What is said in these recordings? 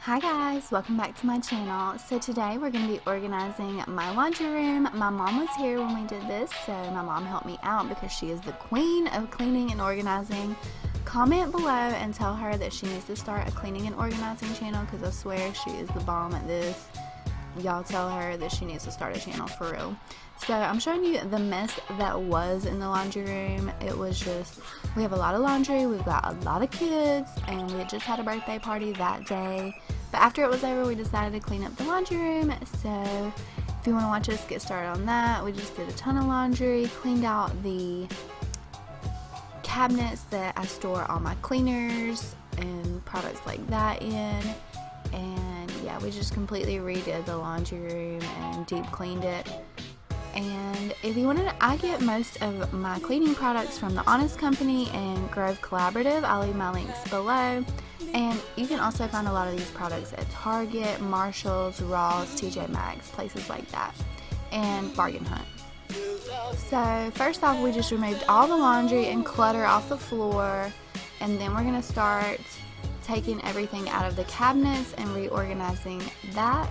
Hi guys, welcome back to my channel. So today we're going to be organizing my laundry room. My mom was here when we did this, so my mom helped me out because she is the queen of cleaning and organizing. Comment below and tell her that she needs to start a cleaning and organizing channel because I swear she is the bomb at this. Y'all tell her that she needs to start a channel for real. So I'm showing you the mess that was in the laundry room. It was just, we have a lot of laundry, we've got a lot of kids, and we had just had a birthday party that day. But after it was over, we decided to clean up the laundry room. So if you want to watch us get started on that, we just did a ton of laundry, cleaned out the cabinets that I store all my cleaners and products like that in. And yeah, we just completely redid the laundry room and deep cleaned it. And if you wanted, I get most of my cleaning products from The Honest Company and Grove Collaborative. I'll leave my links below. And you can also find a lot of these products at Target, Marshalls, Ross, TJ Maxx, places like that, and Bargain Hunt. So first off, we just removed all the laundry and clutter off the floor, and then we're going to start taking everything out of the cabinets and reorganizing that.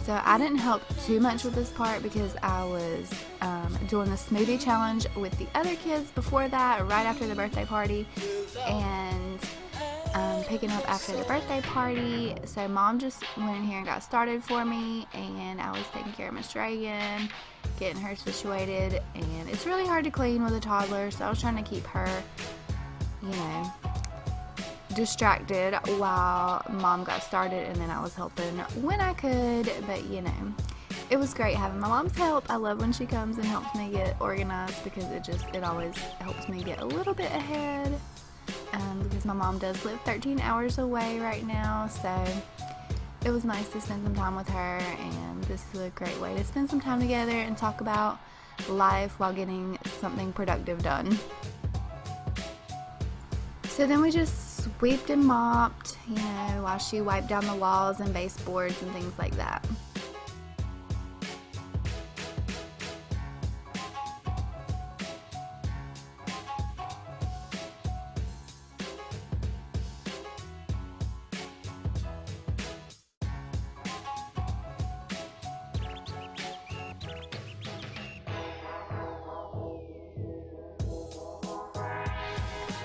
So I didn't help too much with this part because I was doing the smoothie challenge with the other kids before that, right after the birthday party, and picking up after the birthday party. So mom just went in here and got started for me, and I was taking care of Miss Reagan, getting her situated. And it's really hard to clean with a toddler, so I was trying to keep her, you know, distracted while mom got started, and then I was helping when I could. But you know, it was great having my mom's help. I love when she comes and helps me get organized because it always helps me get a little bit ahead, because my mom does live 13 hours away right now, so it was nice to spend some time with her, and this is a great way to spend some time together and talk about life while getting something productive done. So then we just sweeped and mopped, you know, while she wiped down the walls and baseboards and things like that.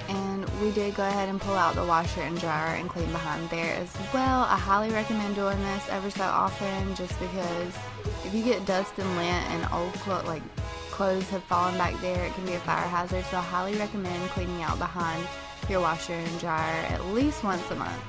And we did go ahead and pull out the washer and dryer and clean behind there as well. I highly recommend doing this ever so often, just because if you get dust and lint and old clothes have fallen back there, it can be a fire hazard. So I highly recommend cleaning out behind your washer and dryer at least once a month.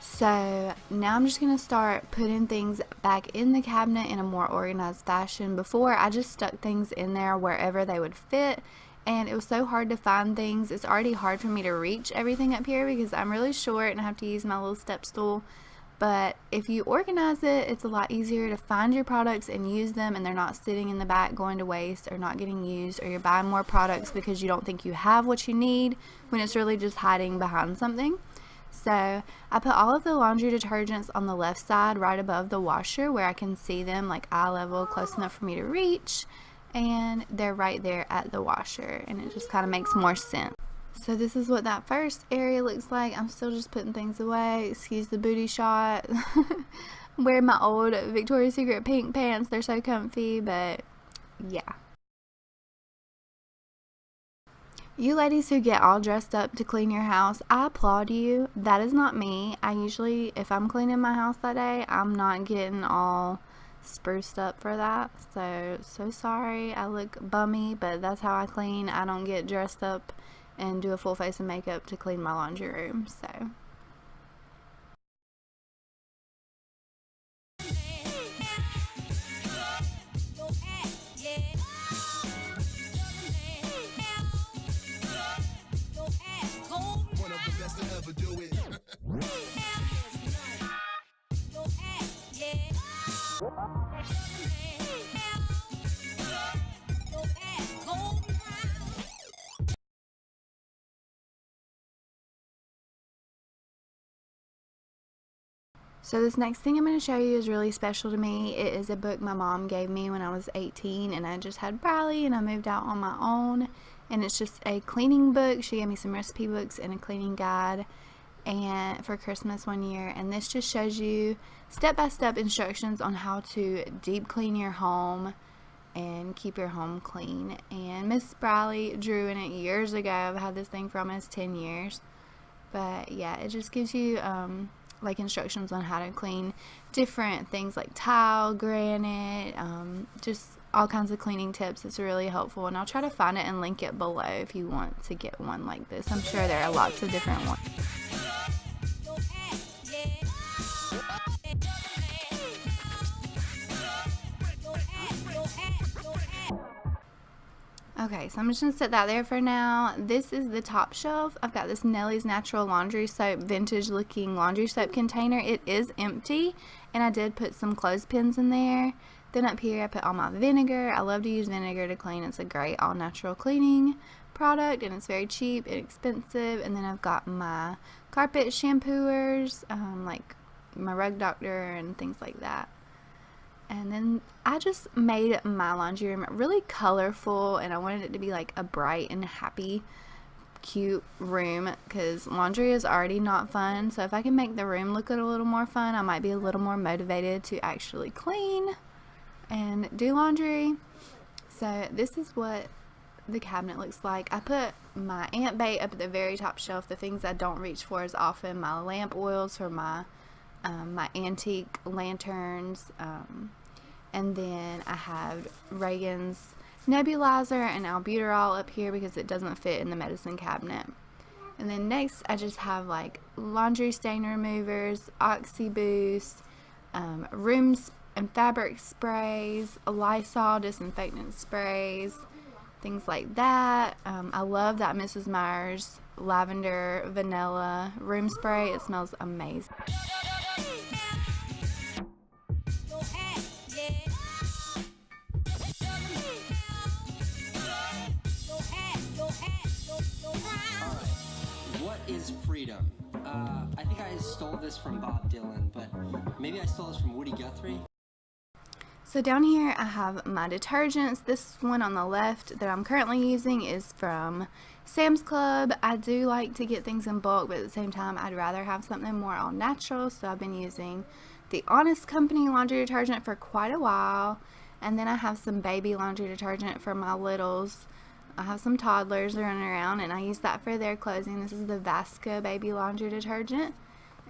So now I'm just going to start putting things back in the cabinet in a more organized fashion. Before, I just stuck things in there wherever they would fit, and it was so hard to find things. It's already hard for me to reach everything up here because I'm really short and I have to use my little step stool. But if you organize it, it's a lot easier to find your products and use them, and they're not sitting in the back going to waste or not getting used, or you're buying more products because you don't think you have what you need when it's really just hiding behind something. So I put all of the laundry detergents on the left side right above the washer where I can see them like eye level, close enough for me to reach, and they're right there at the washer, and it just kind of makes more sense. So this is what that first area looks like. I'm still just putting things away. Excuse the booty shot. I'm wearing my old Victoria's Secret pink pants. They're so comfy, but yeah. You ladies who get all dressed up to clean your house, I applaud you. That is not me. I usually, if I'm cleaning my house that day, I'm not getting all spruced up for that. So sorry I look bummy, but that's how I clean. I don't get dressed up and do a full face of makeup to clean my laundry room. So One of the best to ever do it. So this next thing I'm going to show you is really special to me. It is a book my mom gave me when I was 18 and I just had Bradley and I moved out on my own. And it's just a cleaning book. She gave me some recipe books and a cleaning guide and for Christmas one year. And this just shows you step-by-step instructions on how to deep clean your home and keep your home clean. And Miss Bradley drew in it years ago. I've had this thing for almost 10 years. But yeah, it just gives you like instructions on how to clean different things like tile, granite, just all kinds of cleaning tips. It's really helpful, and I'll try to find it and link it below if you want to get one like this. I'm sure there are lots of different ones. Okay, so I'm just going to set that there for now. This is the top shelf. I've got this Nellie's Natural Laundry Soap, vintage looking laundry soap container. It is empty, and I did put some clothespins in there. Then up here I put all my vinegar. I love to use vinegar to clean. It's a great all natural cleaning product, and it's very cheap and inexpensive. And then I've got my carpet shampooers, like my Rug Doctor and things like that. And then I just made my laundry room really colorful, and I wanted it to be like a bright and happy, cute room because laundry is already not fun. So if I can make the room look a little more fun, I might be a little more motivated to actually clean and do laundry. So this is what the cabinet looks like. I put my ant bait up at the very top shelf, the things I don't reach for as often, my lamp oils for my antique lanterns, and then I have Reagan's nebulizer and albuterol up here because it doesn't fit in the medicine cabinet. And then next I just have like laundry stain removers, Oxy Boost, rooms and fabric sprays, Lysol disinfectant sprays, things like that. I love that Mrs. Meyer's lavender vanilla room spray. It smells amazing. What is freedom? I think I stole this from Bob Dylan, but maybe I stole this from Woody Guthrie. So down here I have my detergents. This one on the left that I'm currently using is from Sam's Club. I do like to get things in bulk, but at the same time I'd rather have something more all natural, so I've been using the Honest Company laundry detergent for quite a while. And then I have some baby laundry detergent for my littles. I have some toddlers running around and I use that for their clothing. This is the Vasco baby laundry detergent.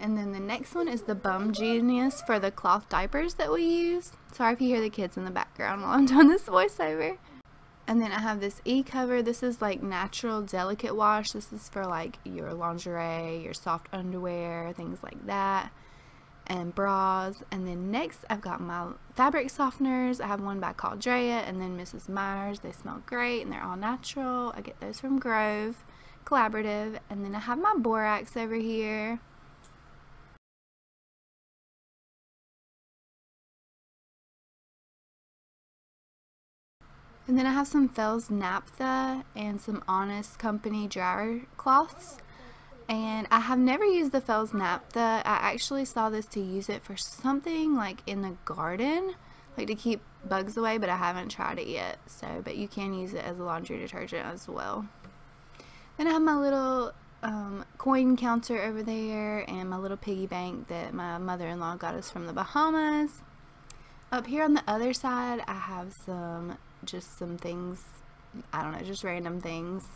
And then the next one is the Bum Genius for the cloth diapers that we use. Sorry if you hear the kids in the background while I'm doing this voiceover. And then I have this E-Cover. This is like natural delicate wash. This is for like your lingerie, your soft underwear, things like that, and bras. And then next I've got my fabric softeners. I have one by Caldrea and then Mrs. Meyer's. They smell great and they're all natural. I get those from Grove Collaborative. And then I have my borax over here. And then I have some Fells Naphtha and some Honest Company dryer cloths. And I have never used the Fells Naphtha. I actually saw this to use it for something like in the garden, like to keep bugs away, but I haven't tried it yet. So, but you can use it as a laundry detergent as well. Then I have my little coin counter over there and my little piggy bank that my mother-in-law got us from the Bahamas. Up here on the other side, I have just some things, I don't know, just random things,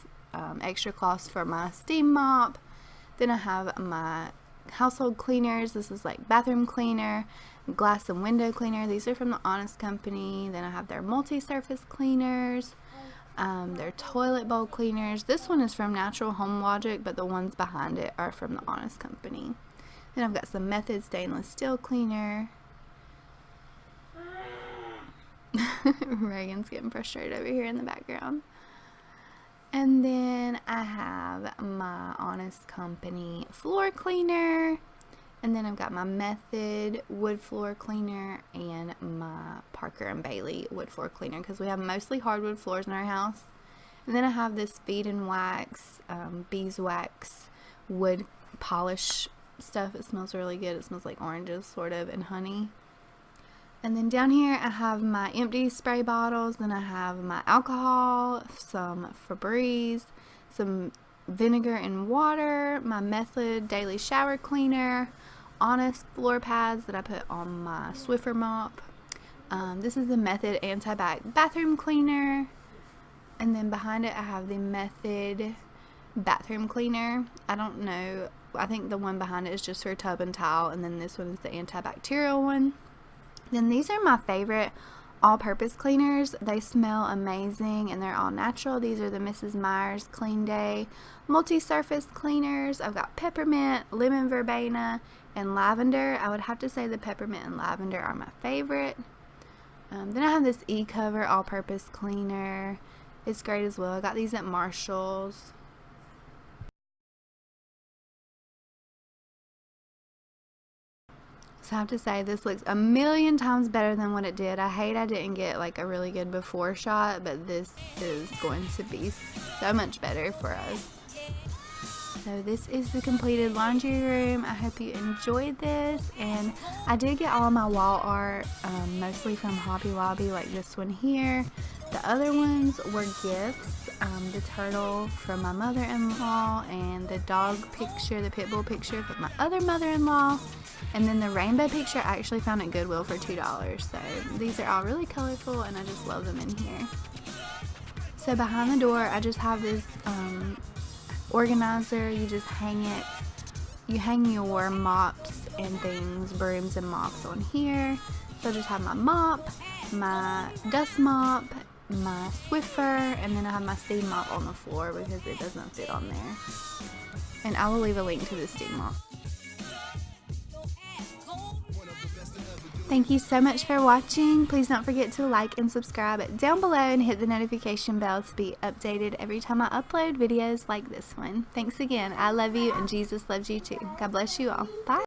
extra cloths for my steam mop. Then I have my household cleaners. This is like bathroom cleaner, glass and window cleaner. These are from the Honest Company. Then I have their multi-surface cleaners, their toilet bowl cleaners. This one is from Natural Home Logic, but the ones behind it are from the Honest Company. Then I've got some Method stainless steel cleaner. Reagan's getting frustrated over here in the background. And then I have my Honest Company floor cleaner. And then I've got my Method wood floor cleaner and my Parker & Bailey wood floor cleaner because we have mostly hardwood floors in our house. And then I have this Feed and Wax, beeswax wood polish stuff. It smells really good. It smells like oranges, sort of, and honey. And then down here I have my empty spray bottles. Then I have my alcohol, some Febreze, some vinegar and water, my Method daily shower cleaner, Honest floor pads that I put on my Swiffer mop. This is the Method anti-bac bathroom cleaner. And then behind it I have the Method bathroom cleaner. I don't know. I think the one behind it is just for tub and towel. And then this one is the antibacterial one. Then these are my favorite all-purpose cleaners. They smell amazing and they're all natural. These are the Mrs. Meyer's Clean Day multi-surface cleaners. I've got peppermint, lemon verbena, and lavender. I would have to say the peppermint and lavender are my favorite. Then I have this E-Cover all-purpose cleaner. It's great as well. I got these at Marshall's. So I have to say this looks a million times better than what it did. I hate I didn't get like a really good before shot, but this is going to be so much better for us. So this is the completed laundry room. I hope you enjoyed this, and I did get all my wall art mostly from Hobby Lobby, like this one here. The other ones were gifts. The turtle from my mother-in-law, and the dog picture, the pit bull picture from my other mother-in-law, and then the rainbow picture I actually found at Goodwill for $2. So these are all really colorful and I just love them in here. So behind the door I just have this organizer. You just hang it, you hang your mops and things, brooms and mops on here. So I just have my mop, my dust mop, my Swiffer, and then I have my steam mop on the floor because it doesn't fit on there. And I will leave a link to the steam mop. Thank you so much for watching. Please don't forget to like and subscribe down below and hit the notification bell to be updated every time I upload videos like this one. Thanks again. I love you and Jesus loves you too. God bless you all. Bye.